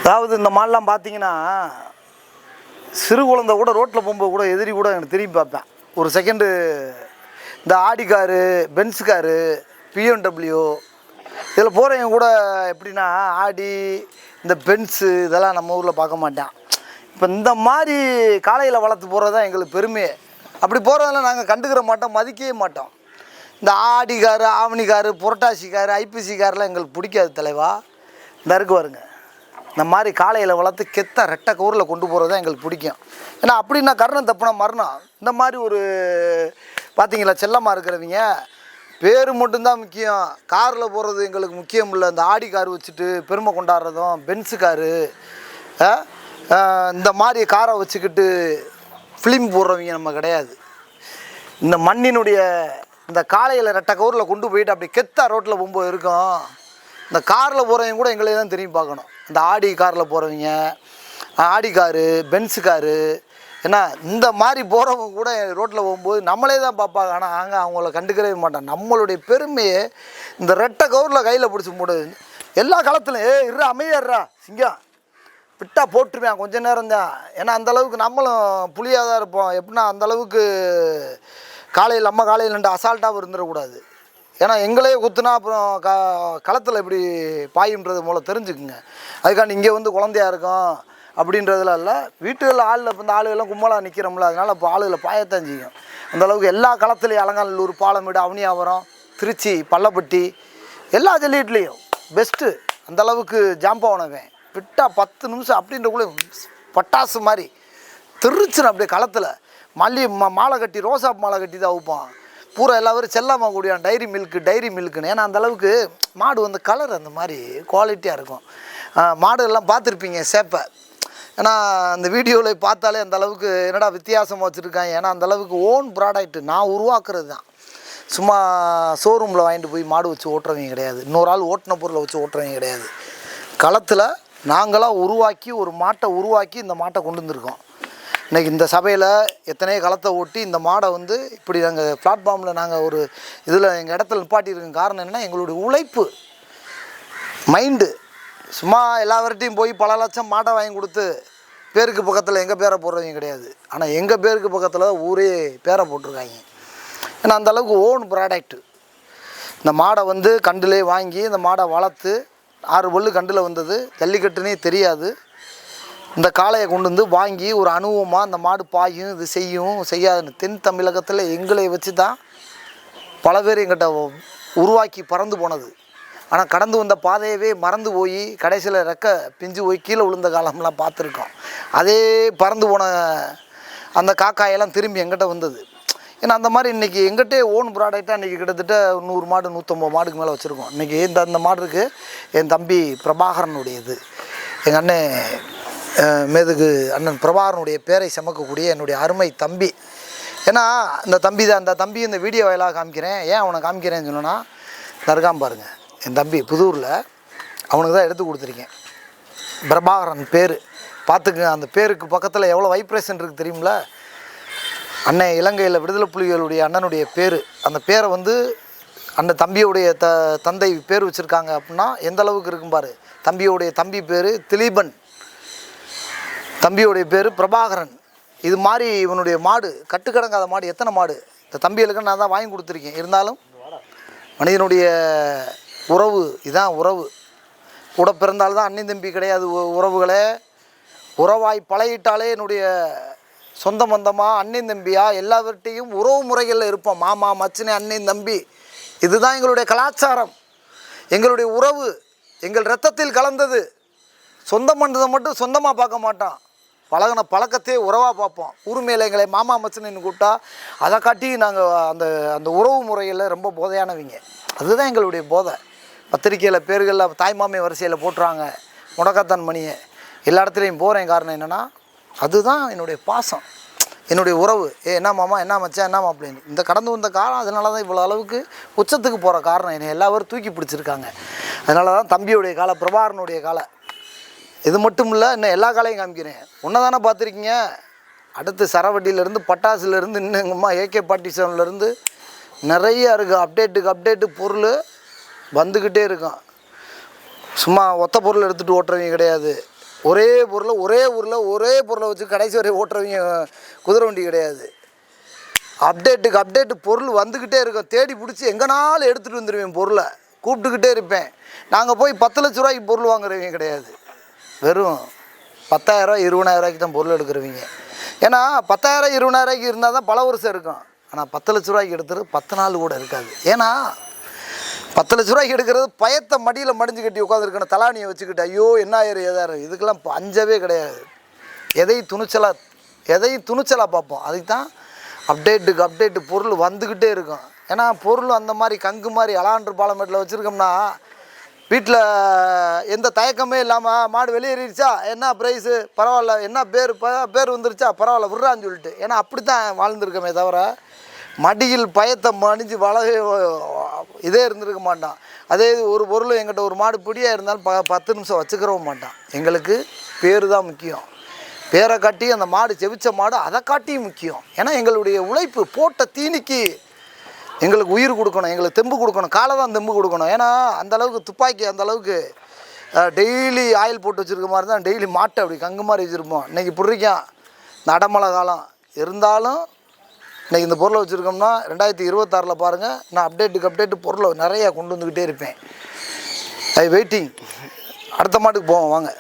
அதாவது இந்த மாதிரிலாம் பார்த்தீங்கன்னா சிறு குழந்தை கூட ரோட்டில் போகும்போது கூட எதிரி கூட எனக்கு திரும்பி பார்ப்பேன் ஒரு செகண்டு. இந்த Audi car, Benz car, BMW இதில் போகிறவங்க கூட எப்படின்னா ஆடி, இந்த பென்ஸு இதெல்லாம் நம்ம ஊரில் பார்க்க மாட்டேன். இப்போ இந்த மாதிரி காலையில் வளர்த்து போகிறது தான் எங்களுக்கு பெருமையே. அப்படி போகிறதெல்லாம் நாங்கள் கண்டுக்கிற மாட்டோம், மதிக்கவே மாட்டோம். இந்த ஆடி காரு, ஆவணி காரு, புரட்டாசி காரு, ஐபிசி காரெலாம் எங்களுக்கு பிடிக்காது தலைவா. இந்த இருக்கு வருங்க, இந்த மாதிரி காலையில் வளர்த்து கெத்த ரெட்டை கவுரில் கொண்டு போகிறது தான் எங்களுக்கு பிடிக்கும். ஏன்னா அப்படின்னா கர்ணம் தப்புனா மரணம். இந்த மாதிரி ஒரு பார்த்தீங்களா செல்லமாக இருக்கிறவங்க பேர் மட்டும்தான் முக்கியம், காரில் போகிறது எங்களுக்கு முக்கியம் இல்லை. இந்த ஆடி கார் வச்சுட்டு பெருமை கொண்டாடுறதும், பென்ஸு காரு இந்த மாதிரி காரை வச்சுக்கிட்டு ஃபிலிம் போடுறவங்க நம்ம கிடையாது. இந்த மண்ணினுடைய இந்த காலையில் ரெட்டை கவுரில் கொண்டு போயிட்டு அப்படி கெத்தா ரோட்டில் போகும்போது இருக்கும். இந்த காரில் போகிறவங்க கூட எங்களே தான் திரும்பி பார்க்கணும். இந்த ஆடி காரில் போகிறவங்க, ஆடி காரு, பென்ஸு காரு, ஏன்னா இந்த மாதிரி போகிறவங்க கூட ரோட்டில் போகும்போது நம்மளே தான் பார்ப்பாங்க. ஆனால் அவங்கள கண்டுக்கவே மாட்டாங்க. நம்மளுடைய பெருமையை இந்த ரெட்டை கவுரில் கையில் பிடிச்சி போடுது எல்லா காலத்துலையும். இருறா அமையாடுறா சிங்கம் விட்டா போட்டுருவேன் கொஞ்சம் நேரம் தான். ஏன்னா அந்தளவுக்கு நம்மளும் புளியாக தான் இருப்போம். எப்படின்னா அந்தளவுக்கு காலையில் நம்ம காலையில் ரெண்டு அசால்ட்டாகவும் இருந்துடக்கூடாது. ஏன்னா எங்களே குத்துனா அப்புறம் களத்தில் இப்படி பாயுன்றது மூலம் தெரிஞ்சுக்குங்க. அதுக்காண்டி இங்கே வந்து குழந்தையா இருக்கும் அப்படின்றதுலாம் இல்லை. வீட்டுகளில் ஆளில் இப்போ இந்த ஆளுகள்லாம் கும்பலாக நிற்கிறோம்ல, அதனால் இப்போ ஆளுகளை பாயத்தான் செய்யும். அந்தளவுக்கு எல்லா களத்துலேயும் அலங்காநல்லூர், பாலமேடு, அவனியாபுரம், திருச்சி, பள்ளப்பட்டி எல்லா ஜல்லிக்கட்டுலேயும் பெஸ்ட்டு. அந்தளவுக்கு ஜாம்பவனவன் விட்டால் 10 நிமிஷம் அப்படின்றக்குள்ளே பட்டாசு மாதிரி திருச்சின்னு அப்படியே களத்தில் மாலை கட்டி, ரோசா மாலை கட்டி தான் வைப்பான். பூரா எல்லாரும் செல்லாமல் கூடியான் டைரி மில்க்குன்னு. ஏன்னா அந்தளவுக்கு மாடு வந்து கலர் அந்த மாதிரி குவாலிட்டியாக இருக்கும். மாடு எல்லாம் பார்த்துருப்பீங்க சேப்பை. ஏன்னா அந்த வீடியோவில் பார்த்தாலே அந்தளவுக்கு என்னடா வித்தியாசமாக வச்சுருக்காங்க. ஏன்னா அந்தளவுக்கு ஓன் ப்ராடக்ட்டு நான் உருவாக்குறது தான். சும்மா ஷோரூமில் வாங்கிட்டு போய் மாடு வச்சு ஓட்டுறவங்க கிடையாது, இன்னொரு ஆள் ஓட்டின பொருளை வச்சு ஓட்டுறவங்க கிடையாது. களத்தில் நாங்களாக உருவாக்கி ஒரு மாட்டை உருவாக்கி இந்த மாட்டை கொண்டு வந்திருக்கோம். இன்றைக்கி இந்த சபையில் எத்தனையோ களத்தை ஓட்டி இந்த மாடை வந்து இப்படி நாங்கள் பிளாட்ஃபார்மில் நாங்கள் ஒரு இதில் எங்கள் இடத்துல நிப்பாட்டியிருக்க காரணம் என்னென்னா எங்களுடைய உழைப்பு, மைண்டு. சும்மா எல்லாவர்கிட்டையும் போய் பல லட்சம் மாட்டை வாங்கி கொடுத்து பேருக்கு பக்கத்தில் எங்கள் பேரை போடுறவங்க கிடையாது. ஆனால் எங்கள் பேருக்கு பக்கத்தில் ஊரே பேரை போட்டிருக்காங்க. ஏன்னா அந்தளவுக்கு ஓன் ப்ராடக்ட்டு. இந்த மாடை வந்து கண்டிலே வாங்கி இந்த மாடை வளர்த்து 6 பல்லு கண்டில் வந்தது, ஜல்லிக்கட்டுனே தெரியாது. இந்த காளையை கொண்டு வந்து வாங்கி ஒரு அனுபவமாக இந்த மாடு பாயும், இது செய்யாதுன்னு தென் தமிழகத்தில் எங்களை வச்சு தான் பல பேர் எங்கிட்ட உருவாக்கி பறந்து போனது. ஆனால் கடந்து வந்த பாதையவே மறந்து போய் கடைசியில் ரெக்கை பிஞ்சு போய் கீழே விழுந்த காலம்லாம் பார்த்துருக்கோம். அதே பறந்து போன அந்த காக்காயெல்லாம் திரும்பி எங்கிட்ட வந்தது. ஏன்னா அந்த மாதிரி இன்றைக்கி எங்கிட்டே ஓன் ப்ராடக்டாக இன்றைக்கி கிட்டத்தட்ட 100 மாடு 150 மாடுக்கு மேலே வச்சுருக்கோம். இன்றைக்கி இந்த மாடு இருக்குது என் தம்பி பிரபாகரனுடையது. எங்கள் அண்ணன் மேதுகு அண்ணன் பிரபாகரனுடைய பேரை சமக்கக்கூடிய என்னுடைய அருமை தம்பி. ஏன்னா இந்த தம்பி தான், அந்த தம்பி இந்த வீடியோ வாயிலாக காமிக்கிறேன். ஏன் அவனை காமிக்கிறேன்னு சொன்னோன்னா, தர்காம் பாருங்கள் என் தம்பி புதூரில், அவனுக்கு தான் எடுத்து கொடுத்துருக்கேன். பிரபாகரன் பேர் பார்த்துக்குங்க. அந்த பேருக்கு பக்கத்தில் எவ்வளோ வைப்ரேஷன் இருக்குது தெரியுமில்ல. அண்ணன் இலங்கையில் விடுதலை புலிகளுடைய அண்ணனுடைய பேர். அந்த பேரை வந்து அந்த தம்பியோடைய தந்தை பேர் வச்சுருக்காங்க அப்படின்னா எந்த அளவுக்கு இருக்கும் பாரு. தம்பியோடைய தம்பி பேர் திலீபன், தம்பியோடைய பேர் பிரபாகரன். இது மாதிரி இவனுடைய மாடு கட்டுக்கடங்காத மாடு எத்தனை மாடு இந்த தம்பிகளுக்கு நான் தான் வாங்கி கொடுத்துருக்கேன். இருந்தாலும் மனிதனுடைய உறவு இதான் உறவு. கூட பிறந்தால்தான் அண்ணன் தம்பி கிடையாது உறவுகளே. உறவாய் பழகிட்டாலே என்னுடைய சொந்த பந்தமாக அண்ணன் தம்பியாக எல்லாவற்றையும் உறவு முறைகளில் இருப்போம். மாமா மச்சனே அண்ணன் தம்பி, இதுதான் எங்களுடைய கலாச்சாரம், எங்களுடைய உறவு, எங்கள் இரத்தத்தில் கலந்தது. சொந்தம் பண்ணதை மட்டும் சொந்தமாக பார்க்க மாட்டோம், பழகின பழக்கத்தையே உறவாக பார்ப்போம். ஊர்மையில் எங்களை மாமா மச்சனைன்னு கூப்பிட்டா அதை காட்டி நாங்கள் அந்த அந்த உறவு முறைகளில் ரொம்ப போதையானவங்க. அதுதான் எங்களுடைய போதை. பத்திரிக்கையில் பேர்களில் தாய்மாமே வரிசையில் போட்டுறாங்க முடக்கத்தான் மணியை. எல்லா இடத்துலையும் போகிறேன். காரணம் என்னென்னா அதுதான் என்னுடைய பாசம், என்னுடைய உறவு. என்ன மாமா, என்ன மச்சான், என்ன மாப்பிள்ளைன்னு இந்த கடந்து வந்த காலம். அதனால தான் இவ்வளோ அளவுக்கு உச்சத்துக்கு போகிற காரணம். என்னை எல்லாரும் தூக்கி பிடிச்சிருக்காங்க. அதனால தான் தம்பியுடைய காலை, பிரபாகரனுடைய காலை. இது மட்டும் இல்லை, இன்னும் எல்லா காலையும் காமிக்கிறேன். ஒன்றை தானே பார்த்துருக்கீங்க. அடுத்து சரவட்டியிலேருந்து பட்டாசுலேருந்து இன்னும் எங்கள் அம்மா AK-47 நிறைய இருக்குது. அப்டேட்டு பொருள் வந்துக்கிட்டே இருக்கும். சும்மா ஒத்த பொருள் எடுத்துகிட்டு ஓட்டுறவங்க கிடையாது. ஒரே பொருளை வச்சு கடைசி வரை ஓட்டுறவங்க குதிரை வண்டி கிடையாது. அப்டேட்டுக்கு அப்டேட்டு பொருள் வந்துக்கிட்டே இருக்கும். தேடி பிடிச்சி எங்கேனாலும் எடுத்துகிட்டு வந்துடுவேன். பொருளை கூப்பிட்டுக்கிட்டே இருப்பேன். நாங்கள் போய் 10 லட்ச ரூபாய்க்கு பொருள் வாங்குறவங்க கிடையாது. வெறும் 10,000 20,000 தான் பொருள் எடுக்கிறவங்க. ஏன்னா 10,000 20,000 இருந்தால் தான் பல வருஷம் இருக்கும். ஆனால் 10 லட்ச ரூபாய்க்கு எடுத்துறது 10 நாள் கூட இருக்காது. ஏன்னா 10 லட்ச ரூபாய்க்கு எடுக்கிறது பயத்தை மடியில் மடிஞ்சு கட்டி உட்காந்துருக்கணும். தலானியை வச்சுக்கிட்டு ஐயோ என்ன ஆயிரும் ஏதாயிரும். இதுக்கெல்லாம் பஞ்சவே கிடையாது. எதையும் துணிச்சலாக பார்ப்போம். அதுக்கு தான் அப்டேட்டுக்கு அப்டேட்டு பொருள் வந்துக்கிட்டே இருக்கும். ஏன்னா பொருள் அந்த மாதிரி கங்கு மாதிரி அலாண்டு பாலமேட்டில் வச்சுருக்கோம்னா வீட்டில் எந்த தயக்கமே இல்லாமல் மாடு வெளியேறிடுச்சா என்ன ப்ரைஸு பரவாயில்ல, என்ன பேர் வந்துருச்சா பரவாயில்ல விட்றான்னு சொல்லிட்டு. ஏன்னா அப்படி தான் வாழ்ந்துருக்கோமே தவிர மடியில் பயத்தை மடிஞ்சு இதே இருந்திருக்க மாட்டான். அதே ஒரு பொருள் எங்கிட்ட ஒரு மாடு பிடியாக இருந்தாலும் 10 நிமிஷம் வச்சுக்கிறவும் மாட்டான். எங்களுக்கு பேர் தான் முக்கியம். பேரை காட்டி அந்த மாடு செவிச்ச மாடு அதை காட்டியும் முக்கியம். ஏன்னா எங்களுடைய உழைப்பு போட்ட தீனிக்கு எங்களுக்கு உயிர் கொடுக்கணும், எங்களுக்கு தெம்பு கொடுக்கணும், காலை தான் தெம்பு கொடுக்கணும். ஏன்னா அந்தளவுக்கு துப்பாக்கி அந்தளவுக்கு டெய்லி ஆயில் போட்டு வச்சுருக்க மாதிரி தான் டெய்லி மாட்டை அப்படி கங்கு மாதிரி வச்சுருப்போம். இன்றைக்கி பிடிக்கான் நடமலை காலம் இருந்தாலும் இன்றைக்கி இந்த பொருளை வச்சுருக்கோம்னா 2026 பாருங்கள். நான் அப்டேட்டுக்கு அப்டேட்டு பொருளை நிறையா கொண்டு வந்துக்கிட்டே இருப்பேன். வெயிட்டிங். அடுத்த மாட்டுக்கு போவோம் வாங்க.